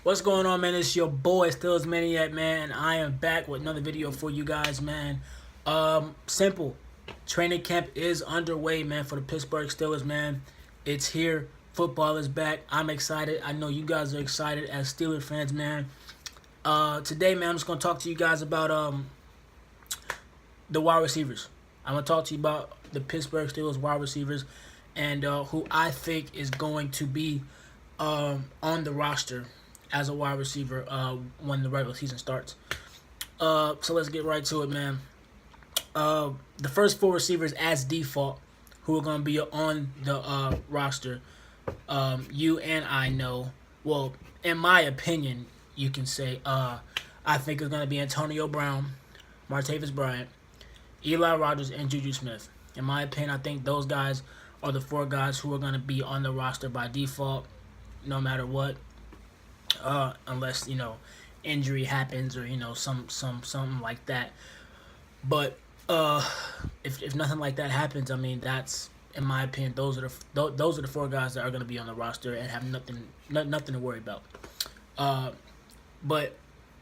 What's going on, man? It's your boy Stills Maniac, man, and I am back with another video for you guys, man. Simple. Training camp is underway, man, for the Pittsburgh Steelers, man. It's here. Football is back. I'm excited. I know you guys are excited as Steelers fans, man. Today, man, I'm just gonna talk to you guys about the wide receivers. I'm gonna talk to you about the Pittsburgh Steelers wide receivers and who I think is going to be on the roster as a wide receiver when the regular season starts. So let's get right to it, man. The first four receivers as default who are going to be on the roster, you and I know. Well, in my opinion, you can say I think it's going to be Antonio Brown, Martavis Bryant, Eli Rogers, and Juju Smith. In my opinion, I think those guys are the four guys who are going to be on the roster by default, no matter what. Unless injury happens or something like that. But if nothing like that happens, I mean, that's, in my opinion, those are the four guys that are going to be on the roster and have nothing to worry about. But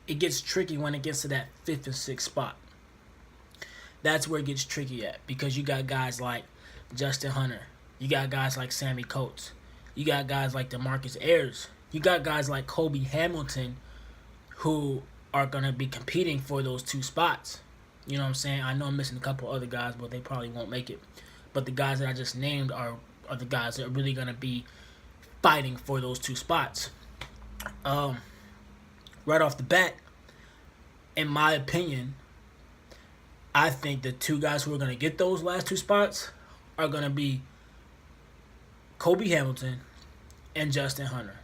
it gets tricky when it gets to that fifth and sixth spot. That's where it gets tricky at, because you got guys like Justin Hunter, you got guys like Sammy Coates, you got guys like DeMarcus Ayers. You got guys like Kobe Hamilton who are going to be competing for those two spots. You know what I'm saying? I know I'm missing a couple other guys, but they probably won't make it. But the guys that I just named are the guys that are really going to be fighting for those two spots. Right off the bat, in my opinion, I think the two guys who are going to get those last two spots are going to be Kobe Hamilton and Justin Hunter.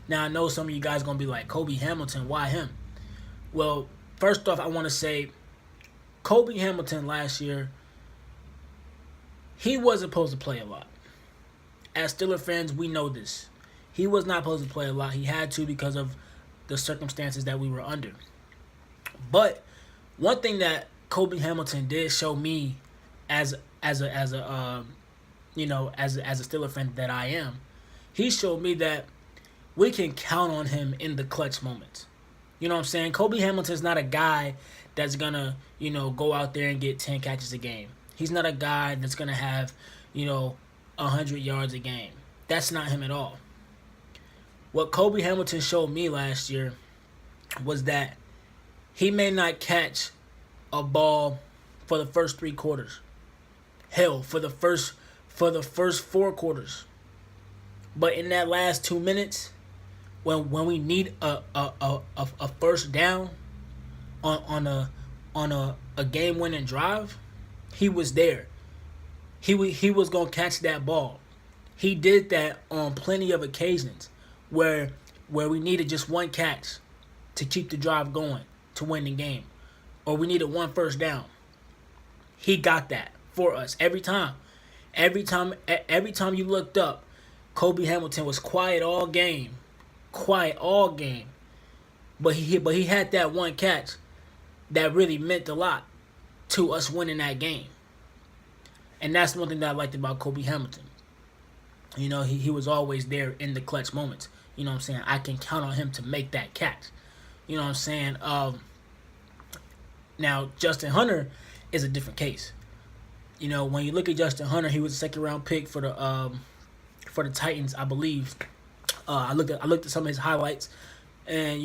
Now, I know some of you guys are going to be like, Kobe Hamilton, why him? Well, first off, I want to say Kobe Hamilton last year, he wasn't supposed to play a lot. As Steelers fans, we know this. He was not supposed to play a lot. He had to because of the circumstances that we were under. But one thing that Kobe Hamilton did show me as a Steelers fan that I am, he showed me that we can count on him in the clutch moments. You know what I'm saying? Kobe Hamilton's not a guy that's going to, go out there and get 10 catches a game. He's not a guy that's going to have, 100 yards a game. That's not him at all. What Kobe Hamilton showed me last year was that he may not catch a ball for the first 3 quarters. Hell, for the first 4 quarters. But in that last 2 minutes, when we need a first down on a game winning drive, he was there. He was gonna catch that ball. He did that on plenty of occasions where we needed just one catch to keep the drive going to win the game, or we needed one first down. He got that for us every time. Every time you looked up, Kobe Hamilton was quiet all game. But he had that one catch that really meant a lot to us winning that game. And that's one thing that I liked about Kobe Hamilton. He was always there in the clutch moments. You know what I'm saying? I can count on him to make that catch. You know what I'm saying? Now, Justin Hunter is a different case. When you look at Justin Hunter, he was a second-round pick for the Titans, I believe. I looked at some of his highlights, and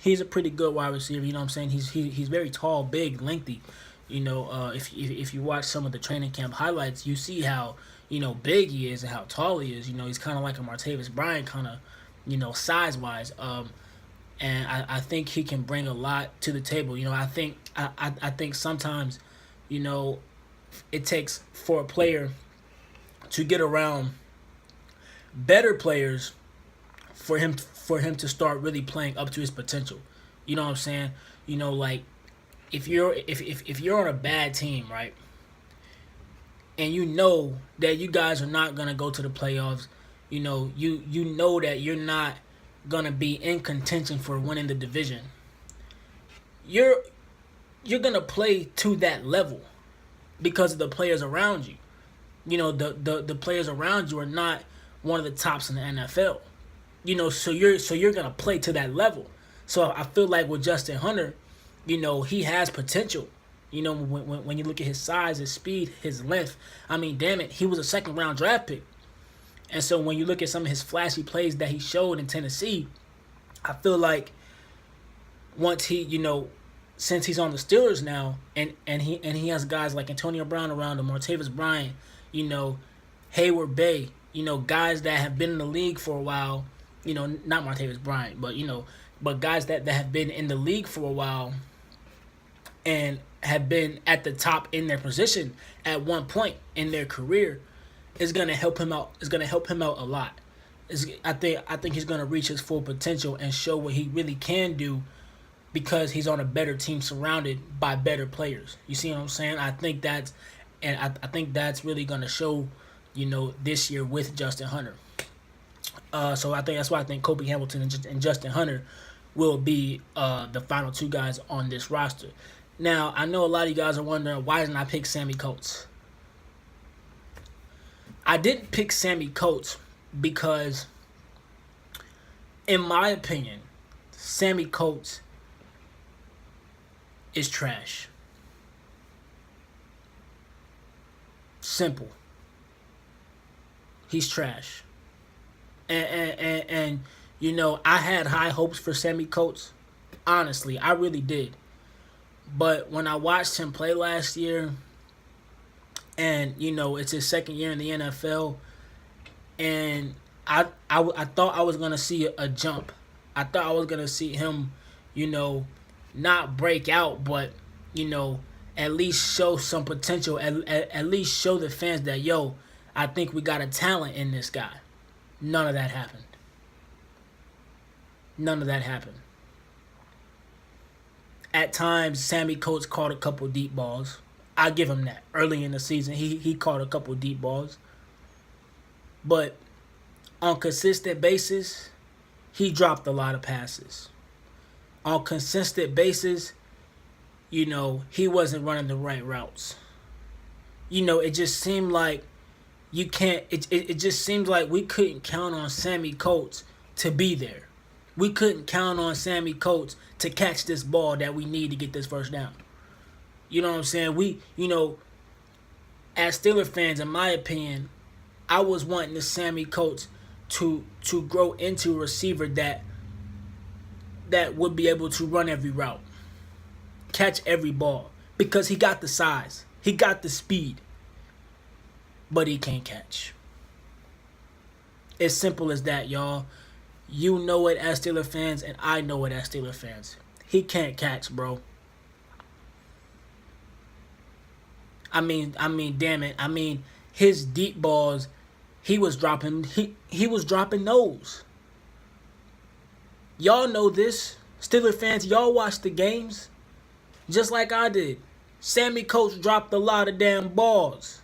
he's a pretty good wide receiver. You know what I'm saying? He's very tall, big, lengthy. If you watch some of the training camp highlights, you see how big he is and how tall he is. He's kind of like a Martavis Bryant, kind of size wise. And I think he can bring a lot to the table. I think sometimes it takes for a player to get around better players for him to start really playing up to his potential. You know what I'm saying? Like if you're on a bad team, right? And you know that you guys are not gonna go to the playoffs, you know that you're not gonna be in contention for winning the division. You're gonna play to that level because of the players around you. The players around you are not one of the tops in the NFL. So you're gonna play to that level. So I feel like with Justin Hunter, he has potential. When you look at his size, his speed, his length, I mean, damn it, he was a second round draft pick. And so when you look at some of his flashy plays that he showed in Tennessee, I feel like once since he's on the Steelers now, and he has guys like Antonio Brown around him, Martavis Bryant, Hayward Bay, guys that have been in the league for a while, not Martavis Bryant, but guys that have been in the league for a while and have been at the top in their position at one point in their career is gonna help him out. Is gonna help him out a lot. I think he's gonna reach his full potential and show what he really can do because he's on a better team surrounded by better players. You see what I'm saying? I think that's really gonna show, this year with Justin Hunter. So I think that's why I think Kobe Hamilton and Justin Hunter will be the final two guys on this roster. Now, I know a lot of you guys are wondering, why didn't I pick Sammy Coates? I didn't pick Sammy Coates because, in my opinion, Sammy Coates is trash. Simple. He's trash. And I had high hopes for Sammy Coates. Honestly, I really did. But when I watched him play last year, and it's his second year in the NFL, and I thought I was gonna see a jump. I thought I was gonna see him, not break out, but at least show some potential. At least show the fans that I think we got a talent in this guy. None of that happened. None of that happened. At times, Sammy Coates caught a couple deep balls. I give him that. Early in the season, he caught a couple deep balls. But on consistent basis, he dropped a lot of passes. On consistent basis, he wasn't running the right routes. It just seemed like you can't. It just seems like we couldn't count on Sammy Coates to be there. We couldn't count on Sammy Coates to catch this ball that we need to get this first down. You know what I'm saying? We, as Steelers fans, in my opinion, I was wanting the Sammy Coates to grow into a receiver that would be able to run every route, catch every ball, because he got the size, he got the speed, but he can't catch. As simple as that, y'all. You know it as Steelers fans, and I know it as Steelers fans. He can't catch, bro. I mean, damn it. I mean, his deep balls, he was dropping those. Y'all know this. Steelers fans, y'all watch the games just like I did. Sammy Coates dropped a lot of damn balls.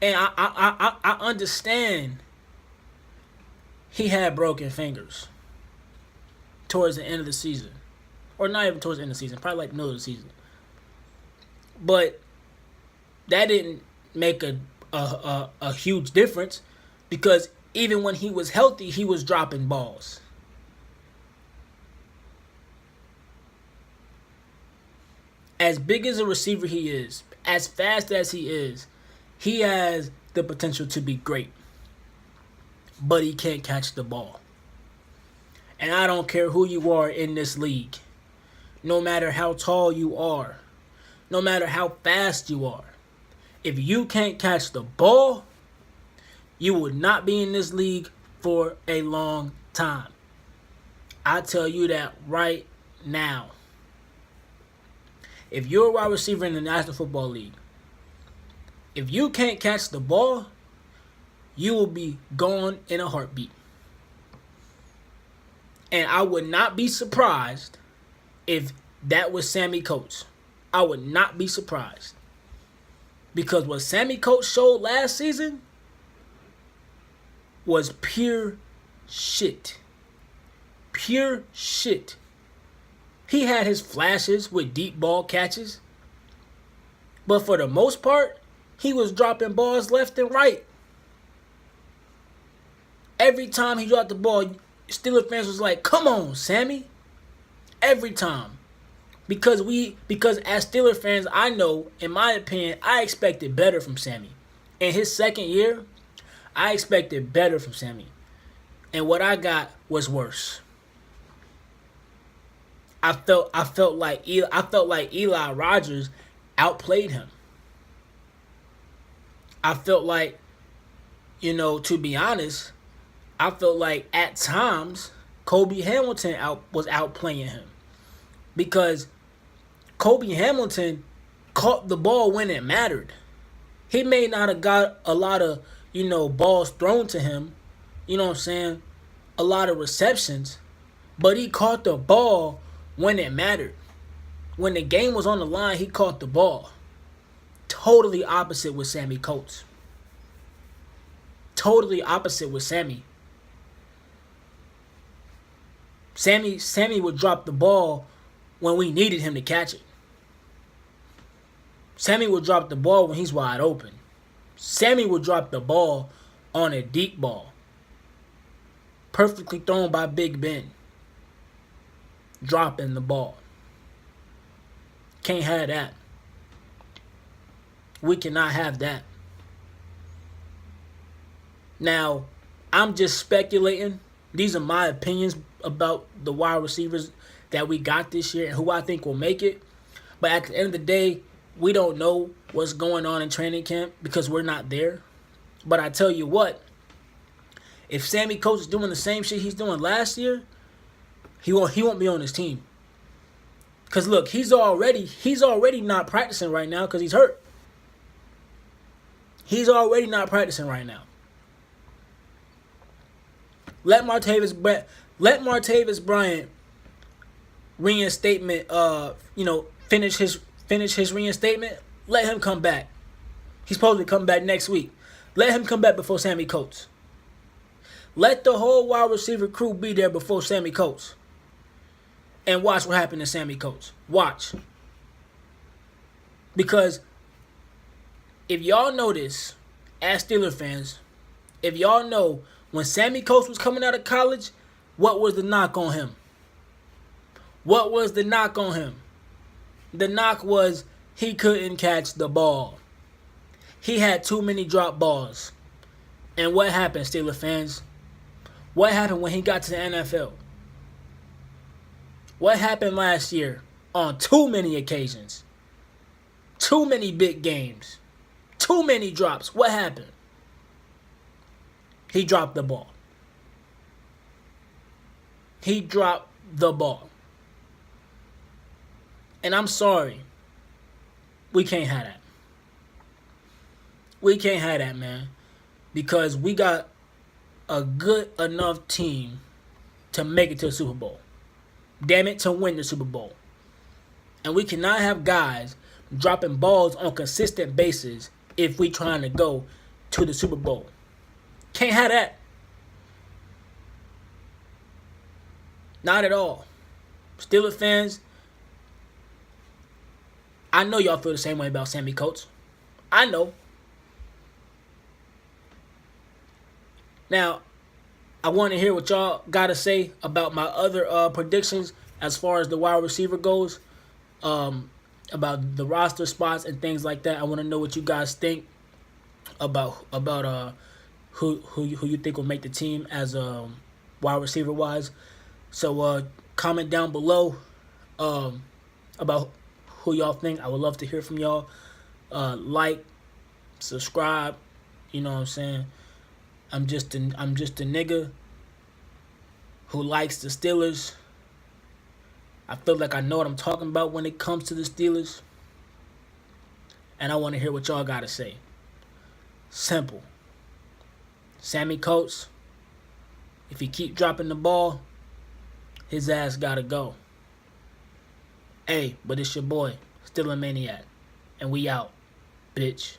And I understand he had broken fingers towards the end of the season. Or not even towards the end of the season, probably like the middle of the season. But that didn't make a huge difference, because even when he was healthy, he was dropping balls. As big as a receiver he is, as fast as he has the potential to be great. But he can't catch the ball. And I don't care who you are in this league. No matter how tall you are. No matter how fast you are. If you can't catch the ball, you will not be in this league for a long time. I tell you that right now. If you're a wide receiver in the National Football League, if you can't catch the ball, you will be gone in a heartbeat. And I would not be surprised if that was Sammy Coates. I would not be surprised. Because what Sammy Coates showed last season was pure shit. Pure shit. He had his flashes with deep ball catches. But for the most part, he was dropping balls left and right. Every time he dropped the ball, Steelers fans was like, "Come on, Sammy!" Every time, because as Steelers fans, I know, in my opinion, I expected better from Sammy. In his second year, I expected better from Sammy, and what I got was worse. I felt like Eli Rogers outplayed him. I felt like, to be honest, I felt like at times Kobe Hamilton was outplaying him, because Kobe Hamilton caught the ball when it mattered. He may not have got a lot of, balls thrown to him, a lot of receptions, but he caught the ball when it mattered. When the game was on the line, he caught the ball. Totally opposite with Sammy Coates. Totally opposite with Sammy. Sammy would drop the ball when we needed him to catch it. Sammy would drop the ball when he's wide open. Sammy would drop the ball on a deep ball. Perfectly thrown by Big Ben. Dropping the ball. Can't have that. We cannot have that. Now, I'm just speculating. These are my opinions about the wide receivers that we got this year and who I think will make it. But at the end of the day, we don't know what's going on in training camp because we're not there. But I tell you what, if Sammy Coates is doing the same shit he's doing last year, he won't be on his team. Because look, he's already not practicing right now because he's hurt. He's already not practicing right now. Let Martavis Bryant reinstatement, finish his reinstatement. Let him come back. He's supposed to come back next week. Let him come back before Sammy Coates. Let the whole wide receiver crew be there before Sammy Coates. And watch what happened to Sammy Coates. Watch. Because if y'all know this, as Steelers fans, if y'all know when Sammy Coates was coming out of college, what was the knock on him? What was the knock on him? The knock was he couldn't catch the ball. He had too many drop balls. And what happened, Steelers fans? What happened when he got to the NFL? What happened last year on too many occasions? Too many big games. Too many drops. What happened? He dropped the ball. He dropped the ball. And I'm sorry. We can't have that. We can't have that, man. Because we got a good enough team to make it to the Super Bowl. Damn it, to win the Super Bowl. And we cannot have guys dropping balls on a consistent basis if we trying to go to the Super Bowl. Can't have that. Not at all. Steelers fans, I know y'all feel the same way about Sammy Coates. I know. Now, I want to hear what y'all got to say about my other predictions as far as the wide receiver goes, about the roster spots and things like that. I want to know what you guys think about who you think will make the team as wide receiver wise. So comment down below about who y'all think. I would love to hear from y'all. Like, subscribe. You know what I'm saying? I'm just a nigga who likes the Steelers. I feel like I know what I'm talking about when it comes to the Steelers. And I want to hear what y'all got to say. Simple. Sammy Coates, if he keep dropping the ball, his ass got to go. Hey, but it's your boy, Steeler Maniac. And we out, bitch.